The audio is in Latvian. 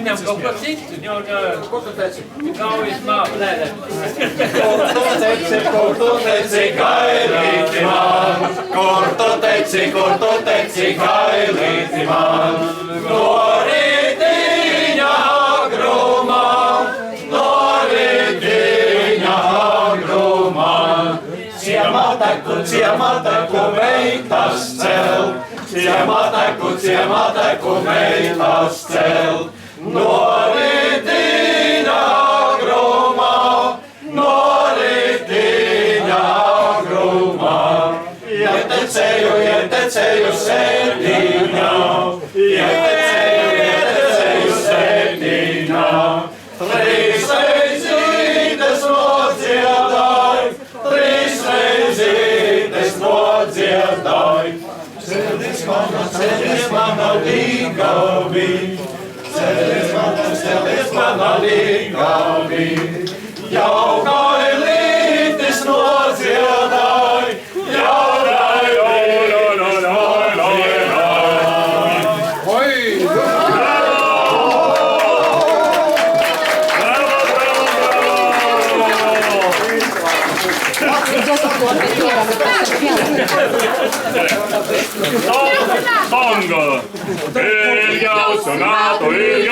Viņam kaut ko citu, Ko tu teici? kaujas māku, nē. Kur tu teici, kailīti man? Kur tu teici, kailīti man? No rītiņa agrumā, no rītiņa agrumā. Ciemataku meitas cel, ciemataku meitas cel. No rītiņa agrumā, no rītiņa agrumā. Ietecēju septiņā, ietecēju septiņā. Trīs reizītes nodziedāju, trīs reizītes nodziedāju. Ceļš mana līgavī, ceļš mana līgavī. Jau kailītis nodziedāju, jau kailītis Tango! Il jau sunato il